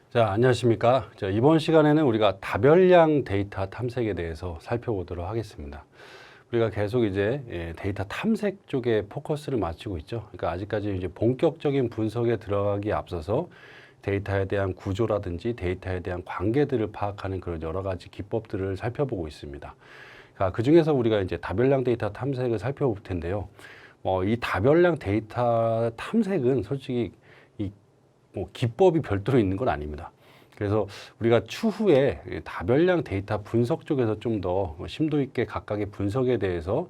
자, 안녕하십니까. 자, 이번 시간에는 우리가 다별량 데이터 탐색에 대해서 살펴보도록 하겠습니다. 우리가 계속 이제 데이터 탐색 쪽에 포커스를 맞추고 있죠. 그러니까 아직까지 이제 본격적인 분석에 들어가기에 앞서서 데이터에 대한 구조라든지 데이터에 대한 관계들을 파악하는 그런 여러 가지 기법들을 살펴보고 있습니다. 그 중에서 우리가 이제 다별량 데이터 탐색을 살펴볼 텐데요. 이 다별량 데이터 탐색은 솔직히 기법이 별도로 있는 건 아닙니다. 그래서 우리가 추후에 다별량 데이터 분석 쪽에서 좀 더 심도 있게 각각의 분석에 대해서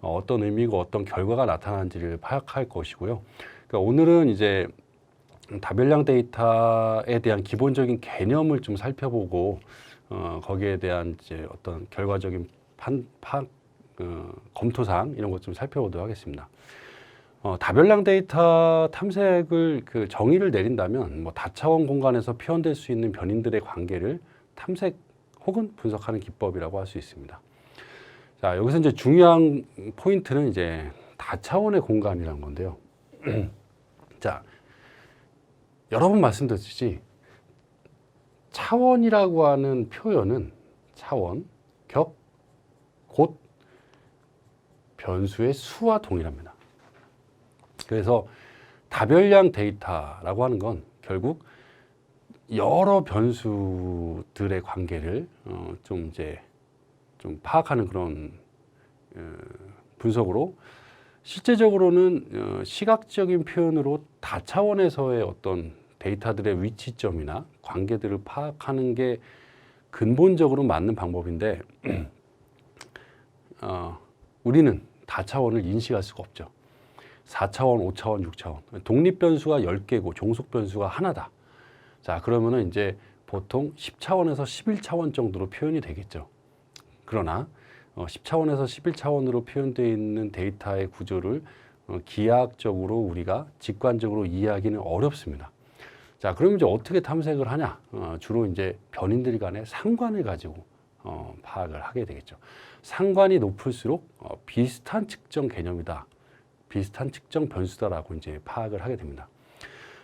어떤 의미고 어떤 결과가 나타나는지를 파악할 것이고요. 그러니까 오늘은 이제 다별량 데이터에 대한 기본적인 개념을 좀 살펴보고 거기에 대한 이제 어떤 결과적인 검토사항 이런 것 좀 살펴보도록 하겠습니다. 다별량 데이터 탐색을 정의를 내린다면 다차원 공간에서 표현될 수 있는 변인들의 관계를 탐색 혹은 분석하는 기법이라고 할 수 있습니다. 자, 여기서 이제 중요한 포인트는 이제 다차원의 공간이라는 건데요. 자, 여러 번 말씀드렸듯이 차원이라고 하는 표현은 차원, 격, 곧 변수의 수와 동일합니다. 그래서 다별량 데이터라고 하는 건 결국 여러 변수들의 관계를 좀 파악하는 그런 분석으로 실제적으로는 시각적인 표현으로 다차원에서의 어떤 데이터들의 위치점이나 관계들을 파악하는 게 근본적으로 맞는 방법인데 우리는 다차원을 인식할 수가 없죠. 4차원, 5차원, 6차원. 독립변수가 10개고 종속변수가 하나다. 자, 그러면은 이제 보통 10차원에서 11차원 정도로 표현이 되겠죠. 그러나 10차원에서 11차원으로 표현되어 있는 데이터의 구조를 기하학적으로 우리가 직관적으로 이해하기는 어렵습니다. 자, 그럼 이제 어떻게 탐색을 하냐? 주로 이제 변인들 간의 상관을 가지고 파악을 하게 되겠죠. 상관이 높을수록 비슷한 측정 개념이다. 비슷한 측정 변수다라고 이제 파악을 하게 됩니다.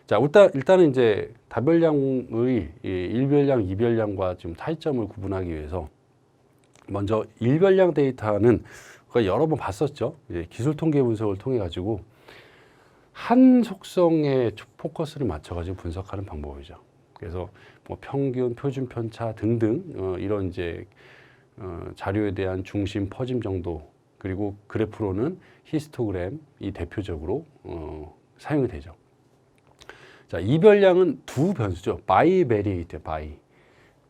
자, 일단은 이제 다별량의 일별량, 이별량과 좀 차이점을 구분하기 위해서 먼저 일별량 데이터는 여러 번 봤었죠. 이제 기술 통계 분석을 통해 가지고 한 속성에 포커스를 맞춰 가지고 분석하는 방법이죠. 그래서 평균, 표준 편차 등등 이런 이제 자료에 대한 중심, 퍼짐 정도 그리고 그래프로는 히스토그램이 대표적으로 사용이 되죠. 자, 이별량은 두 변수죠. 바이베리에이트, 바이.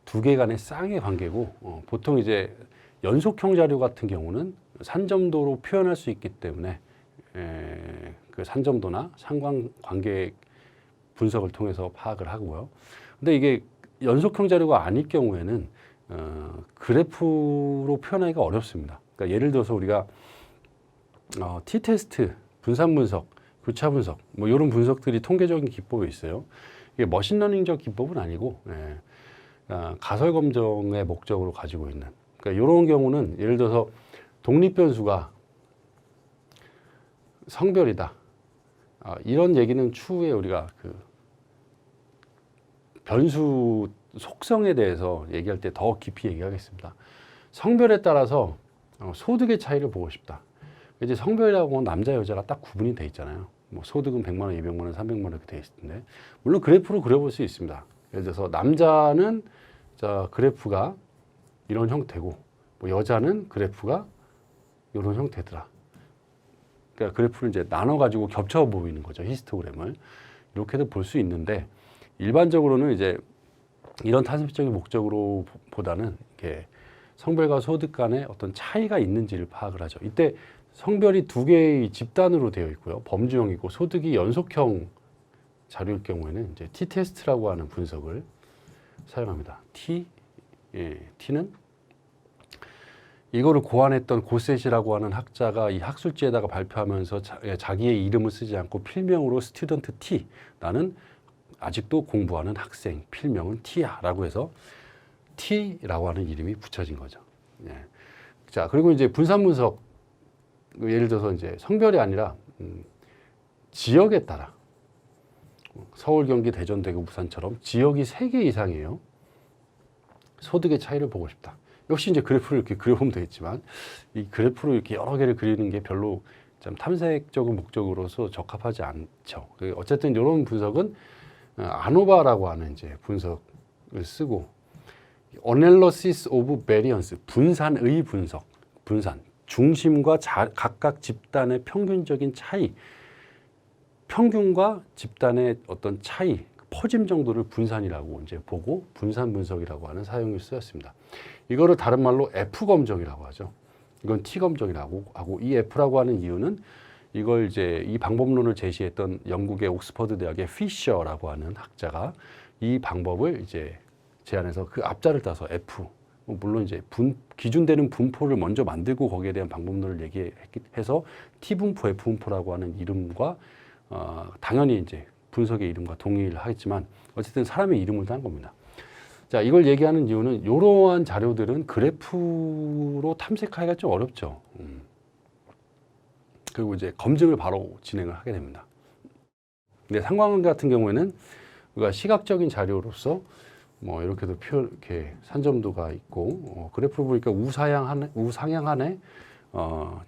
두 개 간의 쌍의 관계고 보통 이제 연속형 자료 같은 경우는 산점도로 표현할 수 있기 때문에 그 산점도나 상관관계 분석을 통해서 파악을 하고요. 근데 이게 연속형 자료가 아닐 경우에는 그래프로 표현하기가 어렵습니다. 그러니까 예를 들어서 우리가 t-테스트, 분산 분석, 교차 분석 이런 분석들이 통계적인 기법이 있어요. 이게 머신러닝적 기법은 아니고 가설 검정의 목적으로 가지고 있는. 그러니까 이런 경우는 예를 들어서 독립 변수가 성별이다. 이런 얘기는 추후에 우리가 그 변수 속성에 대해서 얘기할 때 더 깊이 얘기하겠습니다. 성별에 따라서 소득의 차이를 보고 싶다. 이제 성별이라고 하면 남자 여자가 딱 구분이 돼 있잖아요. 소득은 100만 원, 200만 원, 300만 원 이렇게 돼 있는데 물론 그래프로 그려볼 수 있습니다. 예를 들어서 남자는 그래프가 이런 형태고 여자는 그래프가 이런 형태더라. 그러니까 그래프를 이제 나눠 가지고 겹쳐 보이는 거죠. 히스토그램을 이렇게도 볼 수 있는데 일반적으로는 이제 이런 탄습적인 목적으로 보다는 이렇게 성별과 소득 간에 어떤 차이가 있는지를 파악을 하죠. 이때 성별이 두 개의 집단으로 되어 있고요. 범주형이고 소득이 연속형 자료일 경우에는 이제 t-테스트라고 하는 분석을 사용합니다. t는 이거를 고안했던 고셋이라고 하는 학자가 이 학술지에다가 발표하면서 자기의 이름을 쓰지 않고 필명으로 스튜던트 T, 나는 아직도 공부하는 학생, 필명은 T야 라고 해서 T라고 하는 이름이 붙여진 거죠. 자, 그리고 이제 분산 분석, 예를 들어서 이제 성별이 아니라 지역에 따라 서울, 경기, 대전, 대구, 부산처럼 지역이 3개 이상이에요. 소득의 차이를 보고 싶다. 역시 이제 그래프를 이렇게 그려보면 되겠지만 이 그래프로 이렇게 여러 개를 그리는 게 별로 좀 탐색적인 목적으로서 적합하지 않죠. 어쨌든 이런 분석은 아노바라고 하는 이제 분석을 쓰고 Analysis of Variance, 분산의 분석, 분산, 중심과 각각 집단의 평균적인 차이, 평균과 집단의 어떤 차이, 퍼짐 정도를 분산이라고 이제 보고 분산 분석이라고 하는 사용이 쓰였습니다. 이거를 다른 말로 F 검정이라고 하죠. 이건 T 검정이라고 하고 이 F라고 하는 이유는 이걸 이제 이 방법론을 제시했던 영국의 옥스퍼드 대학의 피셔라고 하는 학자가 이 방법을 이제 제안해서 그 앞자를 따서 F, 물론 이제 기준되는 분포를 먼저 만들고 거기에 대한 방법론을 얘기해서 T 분포, F 분포라고 하는 이름과 당연히 이제 분석의 이름과 동의를 하겠지만 어쨌든 사람의 이름을 딴 겁니다. 자, 이걸 얘기하는 이유는 이러한 자료들은 그래프로 탐색하기가 좀 어렵죠. 그리고 이제 검증을 바로 진행을 하게 됩니다. 근데 상관관계 같은 경우에는 우리가 시각적인 자료로서 뭐 이렇게도 이렇게 산점도가 있고 그래프를 보니까 우상향하네,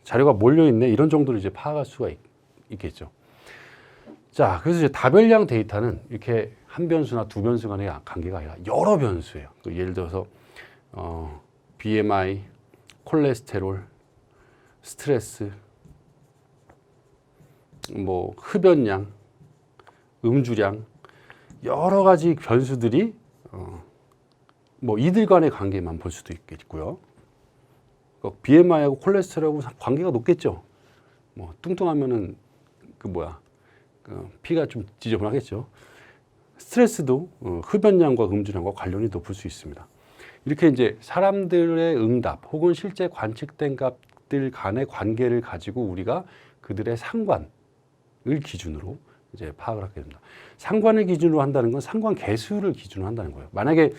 자료가 몰려 있네 이런 정도로 이제 파악할 수가 있겠죠. 자, 그래서 이제 다별량 데이터는 이렇게 한 변수나 두 변수 간의 관계가 아니라 여러 변수예요. 예를 들어서 BMI, 콜레스테롤, 스트레스, 뭐 흡연량, 음주량 여러 가지 변수들이 뭐 이들 간의 관계만 볼 수도 있겠고요. BMI하고 콜레스테롤하고 관계가 높겠죠. 뭐 뚱뚱하면은 피가 좀 지저분하겠죠. 스트레스도 흡연량과 음주량과 관련이 높을 수 있습니다. 이렇게 이제 사람들의 응답 혹은 실제 관측된 값들 간의 관계를 가지고 우리가 그들의 상관을 기준으로 이제 파악을 하게 됩니다. 상관을 기준으로 한다는 건 상관 개수를 기준으로 한다는 거예요. 만약에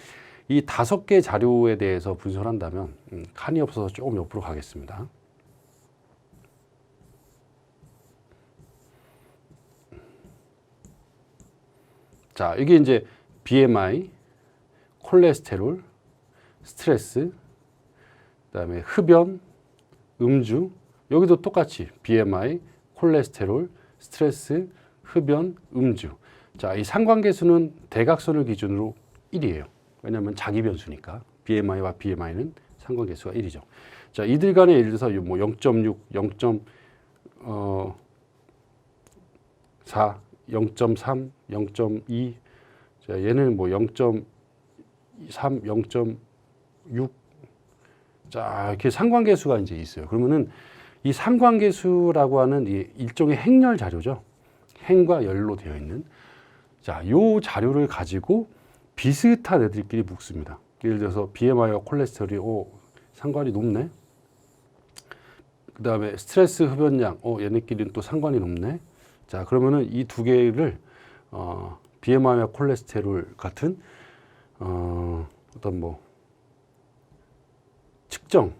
이 5개 자료에 대해서 분석을 한다면 칸이 없어서 조금 옆으로 가겠습니다. 자, 이게 이제 BMI, 콜레스테롤, 스트레스, 그다음에 흡연, 음주, 여기도 똑같이 BMI, 콜레스테롤, 스트레스, 흡연, 음주. 자, 이 상관계수는 대각선을 기준으로 1이에요. 왜냐하면 자기 변수니까 BMI와 BMI는 상관계수가 1이죠. 자, 이들 간에 예를 들어서 뭐 0.6, 0.4, 0.3, 0.2, 자, 얘는 뭐 0.3, 0.6, 자, 이렇게 상관계수가 이제 있어요. 그러면은 이 상관계수라고 하는 이 일종의 행렬 자료죠. 행과 열로 되어 있는. 자, 요 자료를 가지고 비슷한 애들끼리 묶습니다. 예를 들어서 BMI와 콜레스테롤이 상관이 높네. 그 다음에 스트레스 흡연량, 얘네끼리는 또 상관이 높네. 자, 그러면은 이 두 개를 BMI와 콜레스테롤 같은 어떤 뭐 측정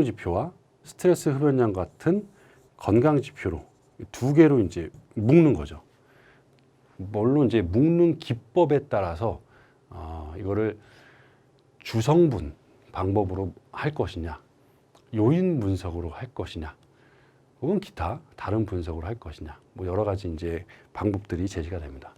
지표와 스트레스 흡연량 같은 건강 지표로 두 개로 이제 묶는 거죠. 물론 이제 묶는 기법에 따라서 이거를 주성분 방법으로 할 것이냐, 요인 분석으로 할 것이냐, 혹은 기타 다른 분석으로 할 것이냐, 뭐 여러 가지 이제 방법들이 제시가 됩니다.